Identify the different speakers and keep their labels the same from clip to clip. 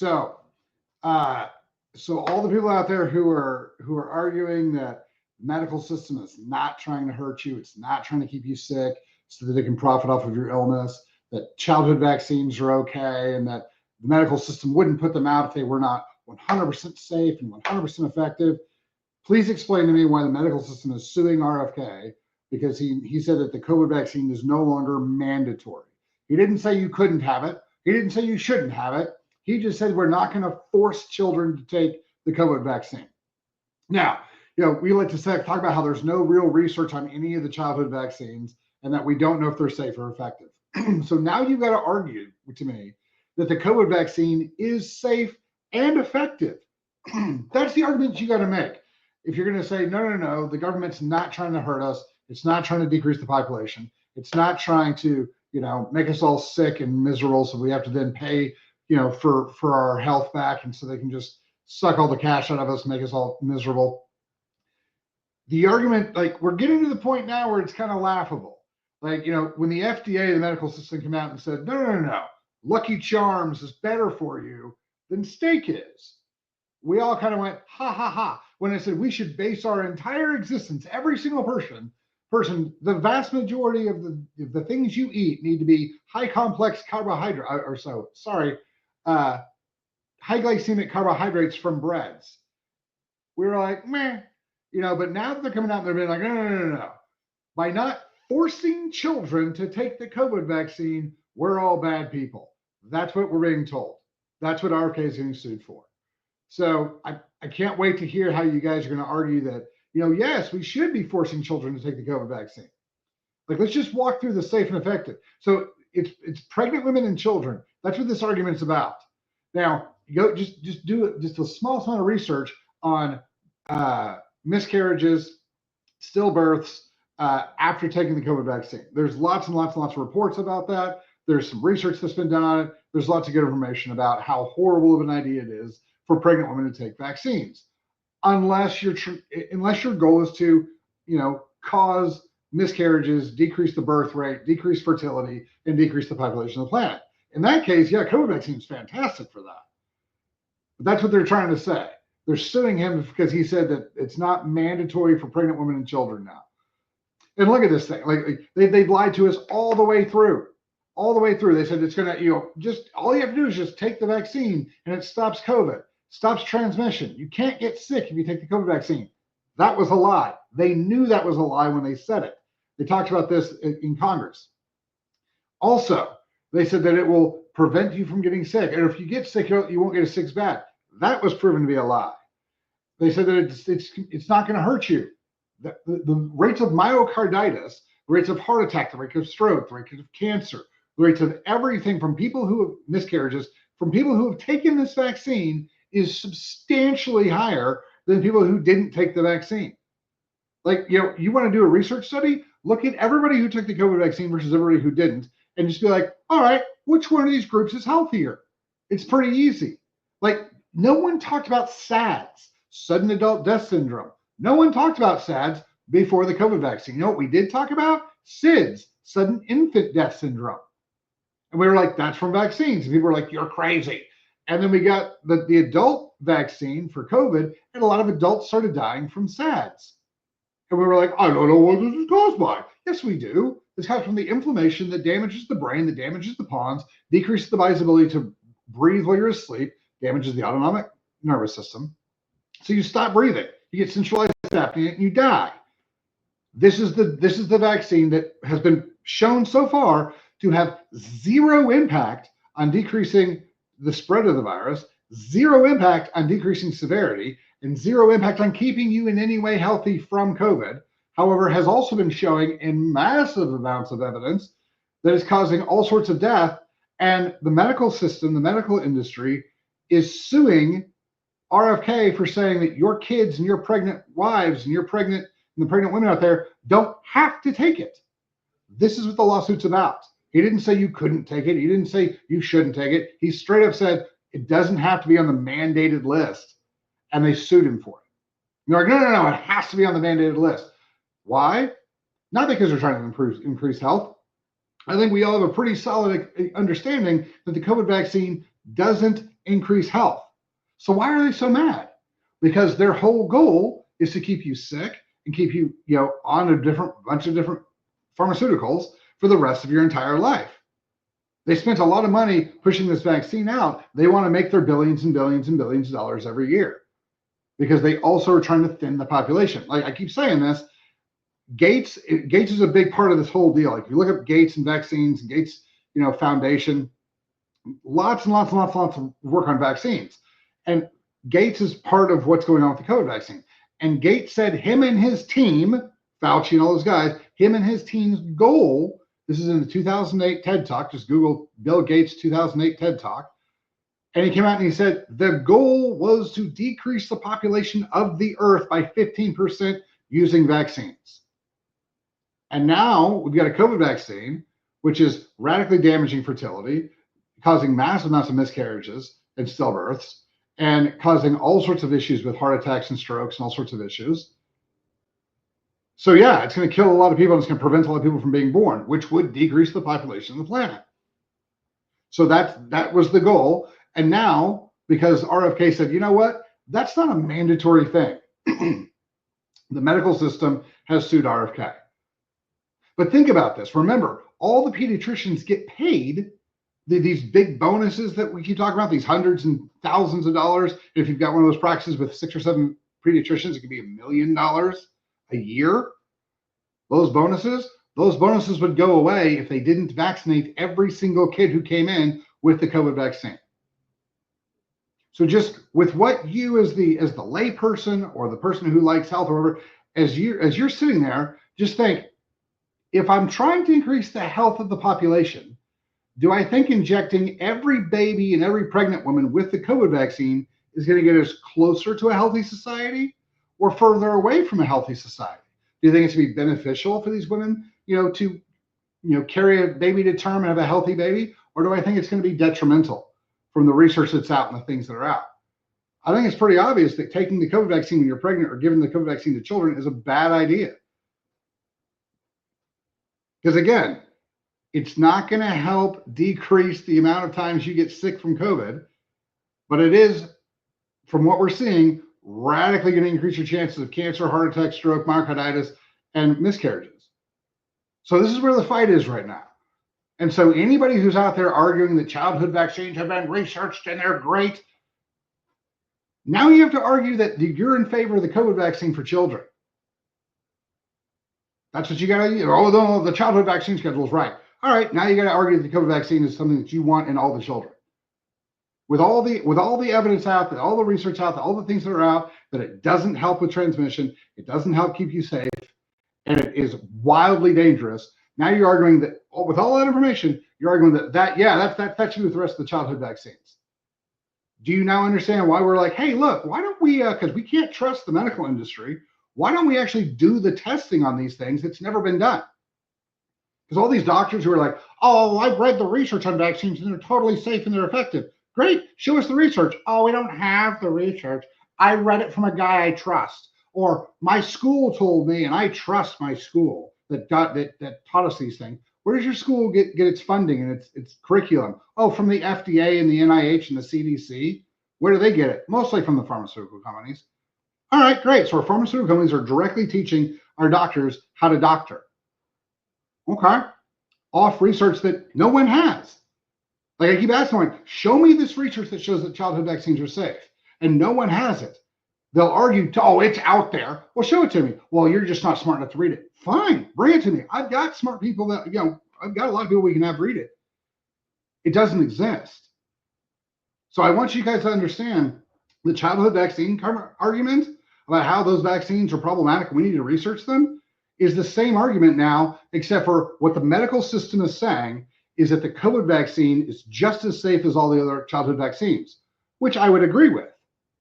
Speaker 1: So, so all the people out there who are arguing that the medical system is not trying to hurt you, it's not trying to keep you sick, so that they can profit off of your illness, that childhood vaccines are okay, and that the medical system wouldn't put them out if they were not 100% safe and 100% effective. Please explain to me why the medical system is suing RFK, because he said that the COVID vaccine is no longer mandatory. He didn't say you couldn't have it. He didn't say you shouldn't have it. He just said we're not going to force children to take the COVID vaccine. Now, we like to talk about how there's no real research on any of the childhood vaccines and that we don't know if they're safe or effective. So now you've got to argue to me that the COVID vaccine is safe and effective. That's the argument you got to make. If you're going to say, no, the government's not trying to hurt us. It's not trying to decrease the population. It's not trying to, make us all sick and miserable. So we have to then pay, for our health back. And so they can just suck all the cash out of us and make us all miserable. The argument, we're getting to the point now where it's kind of laughable. When the FDA, the medical system, came out and said, no, Lucky Charms is better for you than steak is. We all kind of went, ha, ha, ha. When I said we should base our entire existence, every single person, the vast majority of the things you eat need to be high complex carbohydrate, high glycemic carbohydrates from breads. We were like, meh, but now that they're coming out and they're being like, no. By not forcing children to take the COVID vaccine, we're all bad people. That's what we're being told. That's what RFK is getting sued for. So I can't wait to hear how you guys are going to argue that, yes, we should be forcing children to take the COVID vaccine. Let's just walk through the safe and effective. So it's pregnant women and children. That's what this argument's about. Now, just do a small amount of research on miscarriages, stillbirths after taking the COVID vaccine. There's lots and lots and lots of reports about that. There's some research that's been done on it. There's lots of good information about how horrible of an idea it is for pregnant women to take vaccines, unless your goal is to, cause miscarriages, decrease the birth rate, decrease fertility, and decrease the population of the planet. In that case, COVID vaccine is fantastic for that. But that's what they're trying to say. They're suing him because he said that it's not mandatory for pregnant women and children now. And look at this thing. They've lied to us all the way through. All the way through. They said it's going to, just all you have to do is just take the vaccine and it stops COVID, stops transmission. You can't get sick if you take the COVID vaccine. That was a lie. They knew that was a lie when they said it. They talked about this in Congress. Also, they said that it will prevent you from getting sick. And if you get sick, you won't get a six back. That was proven to be a lie. They said that it's not going to hurt you. The rates of myocarditis, the rates of heart attack, the rate of stroke, the rate of cancer, the rates of everything from people who have miscarriages, from people who have taken this vaccine is substantially higher than people who didn't take the vaccine. You want to do a research study? Look at everybody who took the COVID vaccine versus everybody who didn't, and just be like, all right, which one of these groups is healthier? It's pretty easy. No one talked about SADS, sudden adult death syndrome. No one talked about SADS before the COVID vaccine. You know what we did talk about? SIDS, sudden infant death syndrome. And we were like, that's from vaccines. And people were like, you're crazy. And then we got the adult vaccine for COVID, and a lot of adults started dying from SADS. And we were like, I don't know what this is caused by. Yes, we do. It's caused from the inflammation that damages the brain, that damages the pons, decreases the body's ability to breathe while you're asleep, damages the autonomic nervous system. So you stop breathing. You get centralized apnea and you die. This is the vaccine that has been shown so far to have zero impact on decreasing the spread of the virus, zero impact on decreasing severity, and zero impact on keeping you in any way healthy from COVID. However, has also been showing in massive amounts of evidence that it's causing all sorts of death. And the medical system, the medical industry is suing RFK for saying that your kids and your pregnant wives and the pregnant women out there don't have to take it. This is what the lawsuit's about. He didn't say you couldn't take it. He didn't say you shouldn't take it. He straight up said it doesn't have to be on the mandated list. And they sued him for it. And they're like, no, it has to be on the mandated list. Why? Not because they're trying to increase health. I think we all have a pretty solid understanding that the COVID vaccine doesn't increase health. So why are they so mad? Because their whole goal is to keep you sick and keep you, on a bunch of different pharmaceuticals for the rest of your entire life. They spent a lot of money pushing this vaccine out. They want to make their billions and billions and billions of dollars every year because they also are trying to thin the population. Like I keep saying this, Gates is a big part of this whole deal. Like if you look up Gates and vaccines and Gates, Foundation, lots and lots and lots and lots of work on vaccines. And Gates is part of what's going on with the COVID vaccine. And Gates said him and his team, Fauci and all those guys, him and his team's goal, this is in the 2008 TED Talk, just Google Bill Gates 2008 TED Talk. And he came out and he said the goal was to decrease the population of the earth by 15% using vaccines. And now we've got a COVID vaccine, which is radically damaging fertility, causing massive amounts of miscarriages and stillbirths, and causing all sorts of issues with heart attacks and strokes and all sorts of issues. So yeah, it's going to kill a lot of people and it's going to prevent a lot of people from being born, which would decrease the population of the planet. So that was the goal. And now, because RFK said, you know what, that's not a mandatory thing. The medical system has sued RFK. But think about this. Remember, all the pediatricians get paid these big bonuses that we keep talking about, these hundreds and thousands of dollars. If you've got one of those practices with 6 or 7 pediatricians, it could be $1 million a year. Those bonuses would go away if they didn't vaccinate every single kid who came in with the COVID vaccine. So just with what you as the lay person or the person who likes health or whatever, as you're sitting there, just think, if I'm trying to increase the health of the population, do I think injecting every baby and every pregnant woman with the COVID vaccine is going to get us closer to a healthy society or further away from a healthy society? Do you think it's going to be beneficial for these women, to carry a baby to term and have a healthy baby? Or do I think it's going to be detrimental from the research that's out and the things that are out? I think it's pretty obvious that taking the COVID vaccine when you're pregnant or giving the COVID vaccine to children is a bad idea. Because again, it's not going to help decrease the amount of times you get sick from COVID, but it is, from what we're seeing, radically going to increase your chances of cancer, heart attack, stroke, myocarditis, and miscarriages. So this is where the fight is right now. And so anybody who's out there arguing that childhood vaccines have been researched and they're great, now you have to argue that you're in favor of the COVID vaccine for children. That's what you got to do. Oh, the childhood vaccine schedule is right. All right, now you got to argue that the COVID vaccine is something that you want in all the children. With all the evidence out, that all the research out, that all the things that are out, that it doesn't help with transmission, it doesn't help keep you safe, and it is wildly dangerous. Now you're arguing that, with all that information, you're arguing that's you with the rest of the childhood vaccines. Do you now understand why we're like, hey, look, why don't we, because we can't trust the medical industry, why don't we actually do the testing on these things? It's never been done. Because all these doctors who are like, oh, I've read the research on vaccines and they're totally safe and they're effective. Great, show us the research. Oh, we don't have the research. I read it from a guy I trust. Or my school told me, and I trust my school that taught us these things. Where does your school get its funding and its curriculum? Oh, from the FDA and the NIH and the CDC. Where do they get it? Mostly from the pharmaceutical companies. All right, great. So our pharmaceutical companies are directly teaching our doctors how to doctor. Okay. Off research that no one has. Like I keep asking, show me this research that shows that childhood vaccines are safe. And no one has it. They'll argue, oh, it's out there. Well, show it to me. Well, you're just not smart enough to read it. Fine, bring it to me. I've got smart people that, I've got a lot of people we can have read it. It doesn't exist. So I want you guys to understand the childhood vaccine argument about how those vaccines are problematic and we need to research them is the same argument now, except for what the medical system is saying is that the COVID vaccine is just as safe as all the other childhood vaccines, which I would agree with.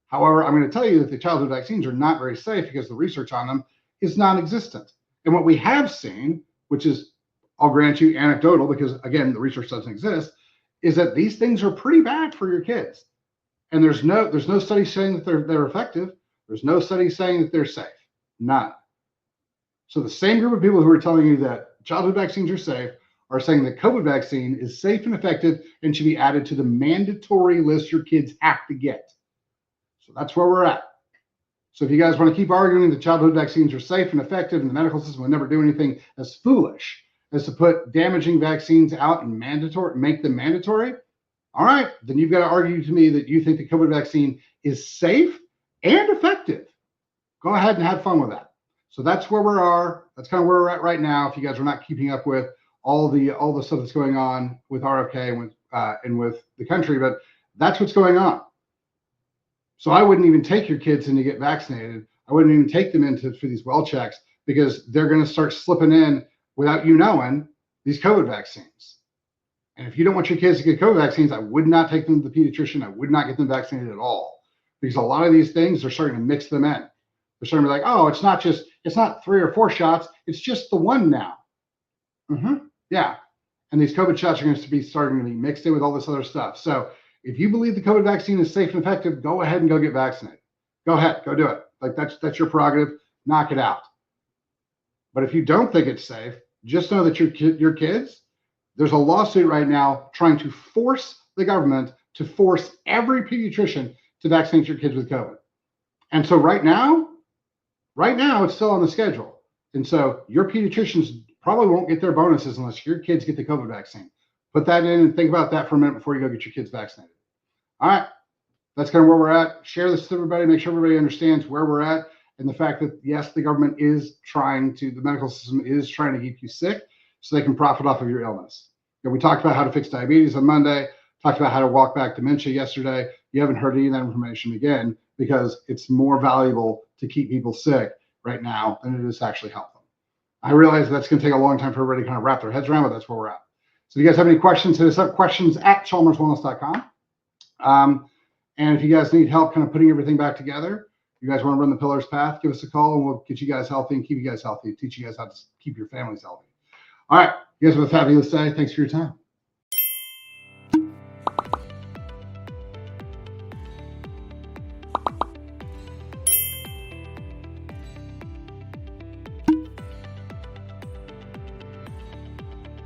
Speaker 1: However, I'm going to tell you that the childhood vaccines are not very safe because the research on them is non-existent. And what we have seen, which is, I'll grant you, anecdotal, because again, the research doesn't exist, is that these things are pretty bad for your kids. And there's no study saying that they're effective. There's no study saying that they're safe. None. So the same group of people who are telling you that childhood vaccines are safe are saying that COVID vaccine is safe and effective and should be added to the mandatory list your kids have to get. So that's where we're at. So if you guys want to keep arguing that childhood vaccines are safe and effective and the medical system would never do anything as foolish as to put damaging vaccines out and make them mandatory, all right, then you've got to argue to me that you think the COVID vaccine is safe and effective. Go ahead and have fun with that. So that's where we are. That's kind of where we're at right now. If you guys are not keeping up with all the stuff that's going on with RFK and with the country, but that's what's going on. So I wouldn't even take your kids in to get vaccinated. I wouldn't even take them for these well checks, because they're going to start slipping in without you knowing these COVID vaccines. And if you don't want your kids to get COVID vaccines, I would not take them to the pediatrician. I would not get them vaccinated at all, because a lot of these things are starting to mix them in. They're starting to be like, oh, it's not 3 or 4 shots. It's just the one now. Yeah. And these COVID shots are going to be starting to be mixed in with all this other stuff. So if you believe the COVID vaccine is safe and effective, go ahead and go get vaccinated. Go ahead, go do it. Like that's your prerogative. Knock it out. But if you don't think it's safe, just know that your kids, there's a lawsuit right now trying to force the government to force every pediatrician to vaccinate your kids with COVID. And so right now it's still on the schedule. And so your pediatricians probably won't get their bonuses unless your kids get the COVID vaccine. Put that in and think about that for a minute before you go get your kids vaccinated. All right, that's kind of where we're at. Share this with everybody. Make sure everybody understands where we're at and the fact that, yes, the government is the medical system is trying to keep you sick so they can profit off of your illness. We talked about how to fix diabetes on Monday, talked about how to walk back dementia yesterday. You haven't heard any of that information again, because it's more valuable to keep people sick right now than it is to actually help them. I realize that's going to take a long time for everybody to kind of wrap their heads around, but that's where we're at. So if you guys have any questions, hit us up, questions@chalmerswellness.com. And if you guys need help kind of putting everything back together, you guys want to run the Pillars path, give us a call and we'll get you guys healthy and keep you guys healthy, teach you guys how to keep your families healthy. All right, you guys have a fabulous day. Thanks for your time.